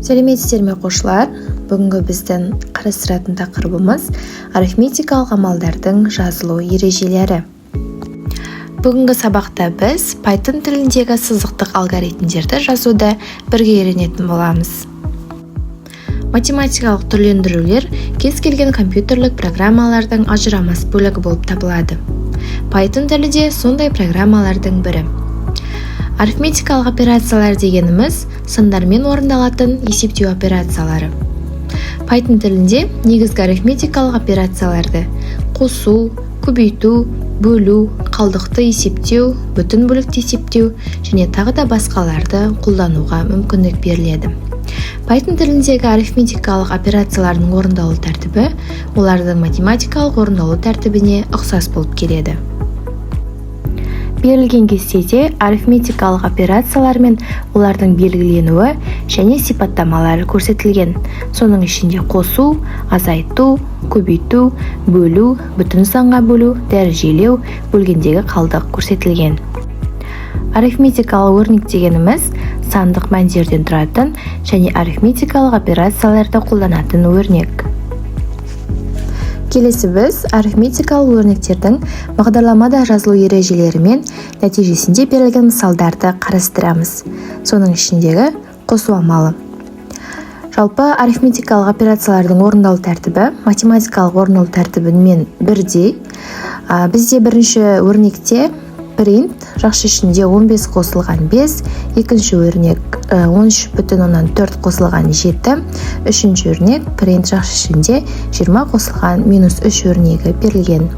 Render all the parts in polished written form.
Сәлеметсіздер ме оқушылар? Бүгінгі біздің қарастыратын тақырыбымыз арифметикалық амалдардың жазылу ережелері. Бүгінгі сабақта біз Python тіліндегі сызықтық алгоритмдерді жазуды бірге үйренетін боламыз. Математикалық түрлендірулер кез келген компьютерлік программалардың ажырамас бөлігі болып табылады. Python тілі де сондай программалардың бірі. Арифметикалық операциялар дегеніміз сандармен орындалатын есептеу операциялары. Python тілінде негізгі арифметикалық операцияларды қосу, көбейту, бөлу, қалдықты есептеу, бүтін бөлікті есептеу және тағы да басқаларды қолдануға мүмкіндік беріледі. Python тіліндегі арифметикалық операциялардың орындалу тәртібі олардың математикалық орындалу тәртібіне ұқсас болып келеді. Берілген кестеде арифметикалық операциялар мен олардың белгіленуі және сипаттамалары көрсетілген. Соның ішінде қосу, азайту, көбейту, бөлу, бүтін санға бөлу, дәрежелеу, бөлгендегі қалдық көрсетілген. Арифметикалық өрнек дегеніміз сандық мәндерден тұратын және арифметикалық операцияларды қолданатын өрнек. Келесі біз арифметикалық өрнектердің бағдарламада жазылу ережелері мен нәтижесінде берілген мысалдарды қарастырамыз. Соның ішіндегі қосу амалы. Жалпы арифметикалық операциялардың орындалу тәртібі математикалық орындалу тәртібімен бірдей. Бізде бірінші өрнекте print жақшы ішінде 15 қосылған 5, екінші өрнек 13,4 қосылған 7, үшінші өрнек print жақшы ішінде 20 қосылған -3 өрнегі берілген.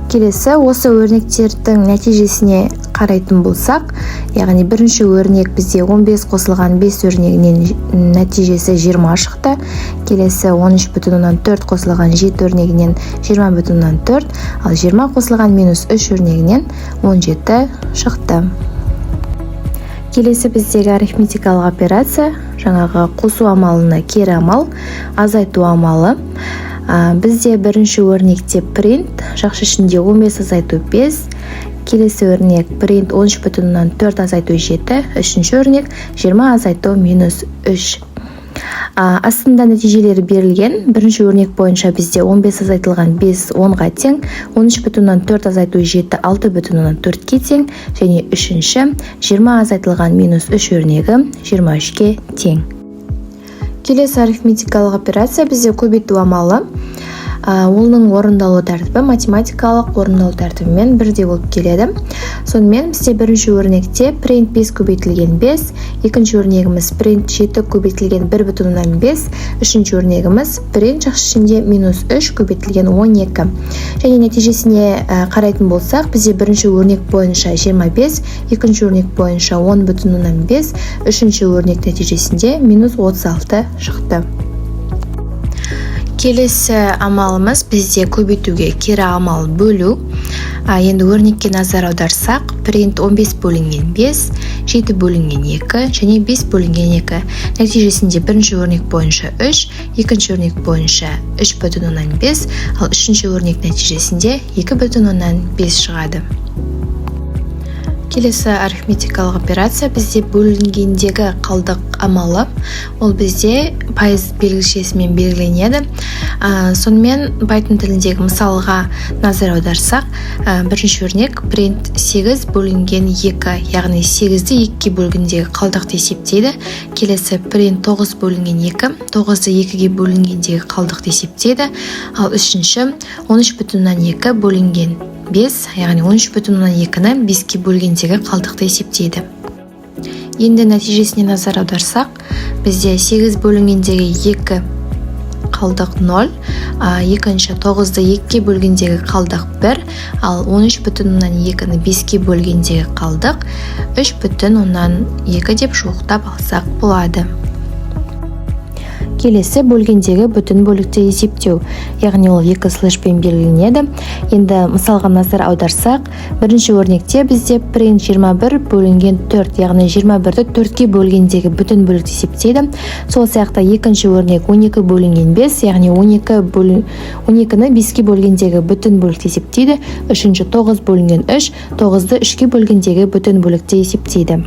Келесі осы өрнектердің нәтижесіне қарайтын болсақ, яғни бірінші өрнек бізде 15 қосылған 5 өрнегінен нәтижесі 20 шықты. Келесі 13,4 қосылған 7 өрнегінен 20,4, ал 20 қосылған -3 өрнегінен 17 шықты. Келесі біздегі арифметикалық операция жаңағы қосу амалына кері амал, азайту амалы. Бізде бірінші өрнекте print жақшы ішінде 15 азайту 5, келесі өрнек print 13,4 азайту 7, үшінші өрнек 20 азайту -3. Астында нәтижелері берілген. Бірінші өрнек бойынша бізде 15 азайтылған 5 10-ға тең, 13,4 азайту 7 6,4-ке тең және үшінші 20 азайтылған -3 өрнегі 23-ке тең. Келесі арифметикалық операция бізде көбейту амалы. Оның орындалу тәртібі математикалық орындалу тәртібімен бірдей болып келеді. Сонымен бізде бірінші өрнекте print 5 көбейтілген 5, екінші өрнегіміз print 7 көбейтілген 1,5, үшінші өрнегіміз print жақшы ішінде -3 көбейтілген 12. Және нәтижесіне қарайтын болсақ, бізде бірінші өрнек бойынша 25, екінші өрнек бойынша 10,5, үшінші өрнек нәтижесінде -36 шықты. Келесі амалымыз бізде көбейтуге кері амал бөлу. Енді өрнекке назар аударсақ, print 15 бөлінген 5, 7 бөлінген 2 және 5 бөлінген 2. Нәтижесінде бірінші өрнек бойынша 3, екінші өрнек бойынша 3,5, ал үшінші өрнек нәтижесінде 2,5 шығады. Келесі арифметикалық операция бізде бөлінгендегі қалдық амалы. Ол бізде пайыз белгішесімен белгіленеді. Сонымен Python тіліндегі мысалға назар аударсақ, бірінші өрнек print 8 бөлінген 2, яғни 8-ді 2-ге бөлгендегі қалдықты есептейді. Келесі print 9 бөлінген 2, 9-ды 2-ге бөлінгендегі қалдықты есептейді. Ал үшінші 13,2 бөлінген 5, яғни 13,2-ні 5-ге бөлгендегі қалдықты есептейді. Енді нәтижесіне назар аударсақ, бізде 8 бөлінгендегі 2 қалдық 0, екінші 9-ды 2-ге бөлгендегі қалдық 1, ал 13,2-ні 5-ге бөлгендегі қалдық 3,2 деп жуықтап алсақ болады. Келесі бөлгендегі бүтін бөлікті есептеу, яғни ол 2 слэшпен белгіленеді. Енді мысалға назар аударсақ, бірінші өрнекте бізде print 21 бөлінген 4, яғни 21-ді 4-ке бөлгендегі бүтін бөлікті есептейді. Сол сияқты екінші өрнек 12 бөлінген 5, яғни 12-ні 5-ке бөлгендегі бүтін бөлікті есептейді. Үшінші 9 бөлінген 3, 9-ды 3-ке бөлгендегі бүтін бөлікті есептейді.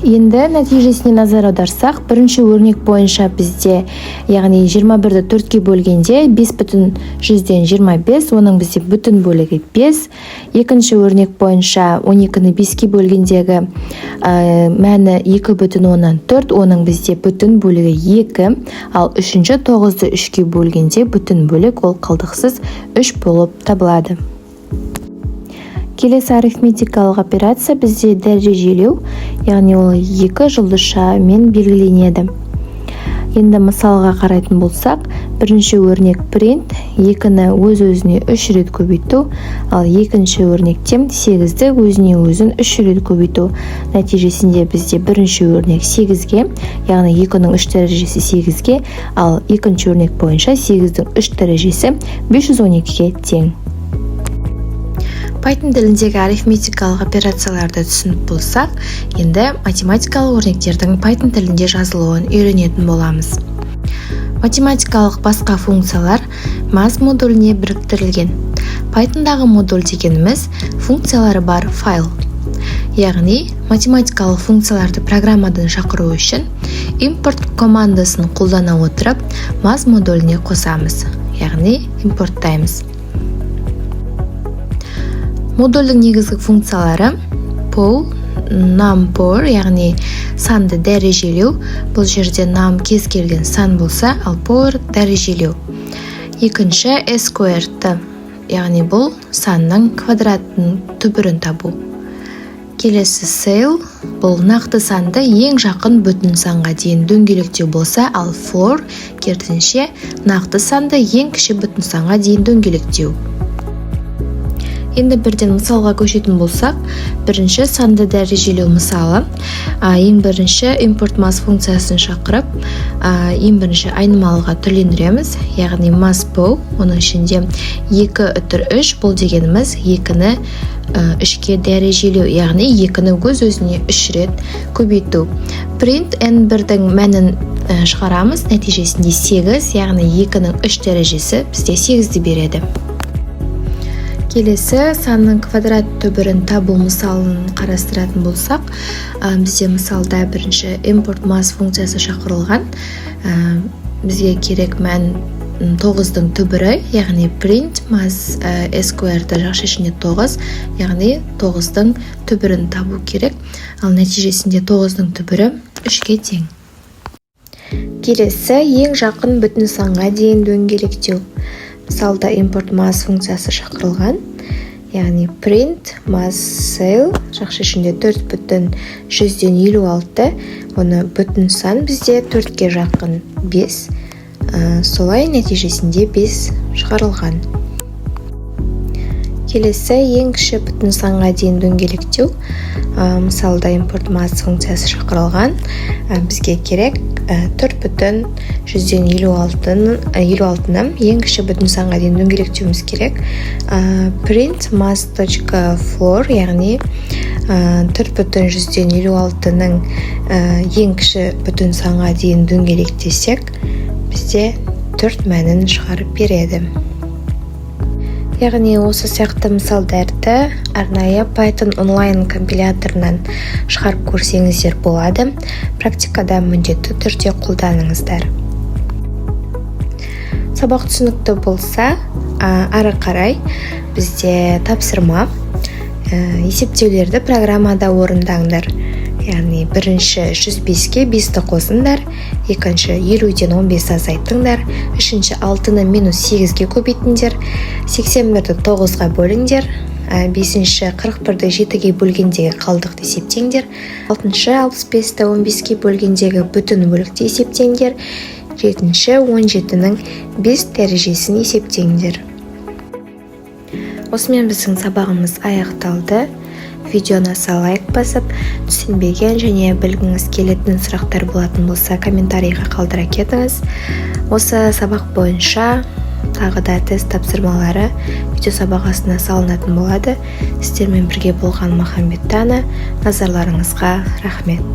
Енді нәтижесіне назар аударсақ, бірінші өрнек бойынша бізде, яғни 21-ді 4-ке бөлгенде 5,25, оның бізде бүтін бөлігі 5. Екінші өрнек бойынша 12-ні 5-ке бөлгендегі мәні 2,4, оның бізде бүтін бөлігі 2. Ал үшінші 9-ды 3-ке бөлгенде бүтін бөлік ол қалдықсыз 3 болып табылады. Келесі арифметикалық операция бізде дәрежелеу, яғни ол 2 жұлдызшамен белгіленеді. Енді мысалға қарайтын болсақ, бірінші өрнек print, 2-ні өз-өзіне 3 рет көбейту, ал екінші өрнекте 8-ді өзіне өзін 3 рет көбейту. Нәтижесінде бізде бірінші өрнек 8-ге, яғни 2-ның 3 дәрежесі 8-ге, ал екінші өрнек бойынша 8-дің 3 дәрежесі 512-ге тең. Python тіліндегі арифметикалық операцияларды түсініп болсақ, енді математикалық өрнектердің Python тілінде жазылуын үйренетін боламыз. Математикалық басқа функциялар math модуліне біріктірілген. Pythonдағы модуль дегеніміз функциялары бар файл. Яғни, математикалық функцияларды программадан шақыру үшін import командасын қолдана отырып, math модуліне қосамыз, яғни импорттаймыз. Модульдің негізгі функциялары poll, num_power, яғни санды дәрежелеу. Бұл жерде num кез келген сан болса, ал power дәрежелеу. Екінші squared, яғни бұл санның квадраттың түбірін табу. Келесі cell, бұл нақты санды ең жақын бүтін санға дейін дөңгелектеу болса, ал floor керісінше нақты санды ең кіші бүтін санға дейін дөңгелектеу. Енді бірден мысалға көшетін болсақ, бірінші санды дәрежелеу мысалы, ең бірінші import math функциясын шақырып, ең бірінші айнымалыға түрлендіреміз, яғни math_pow, оның ішінде 2/3, бұл дегеніміз 2-ні 3-ке дәрежелеу, яғни 2-ні өз-өзіне 3 рет көбейту. Print n1-дің мәнін шығарамыз, нәтижесінде 8, яғни 2-ның 3 дәрежесі бізде 8-ді береді. Келесі санның квадрат түбірін табу мысалын қарастыратын болсақ, бізде мысалда бірінші import math функциясы шақырылған. Бізге керек мән 9-дің түбірі, яғни print math squared жақшы ішінде 9, яғни 9-дің түбірін табу керек. Ал нәтижесінде 9-дің түбірі 3-ке тең. Келесі ең жақын бүтін санға дейін дөңгелектеу. Мысалда import math функциясы шақырылған, яғни print math cell жақшы ішінде 4,156, оны бүтін сан бізде 4-ке жақын 5, солай нәтижесінде 5 шығарылған. Келесі ең кіші бүтін санға дейін дөңгелектеу. Мысалда import math функциясы шақырылған, бізге керек 4,156-ны ең кіші бүтін санға дейін дөңгелектеуіміз керек. Print math.floor, яғни 4,156-ның ең кіші бүтін санға дейін дөңгелектесек, бізде 4 мәнін шығарып береді. Яғни осы сияқты мысалдарды арнайы Python онлайн компиляторынан шығарып көрсеңіздер болады. Практикада міндетті түрде қолданыңыздар. Сабақ түсінікті болса, ары қарай бізде тапсырма, есептеулерді программада орындаңдар. Яғни бірінші 105-ке 5-ті қосыңдар, екінші 50-ден 15 азайтыңдар, үшінші 6-ны -8-ге көбейтіңдер, 81-ді 9-ға бөліңдер, 5-ші 41-ді 7-ге бөлгендегі қалдықты есептеңдер, 6-шы 65-ті 15-ге бөлгендегі бүтін бөлікті есептеңдер, 7-ші 17-ның 5 дәрежесін есептеңдер. Осымен біздің сабағымыз аяқталды. Видеоны аса лайк басып, түсінбеген және білгіңіз келетін сұрақтар болатын болса, комментарийға қалдыра кетіңіз. Осы сабақ бойынша тағы да тест тапсырмалары видео сабақ астына салынатын болады. Сіздермен бірге болған Махамбет Тана. Назарларыңызға рахмет.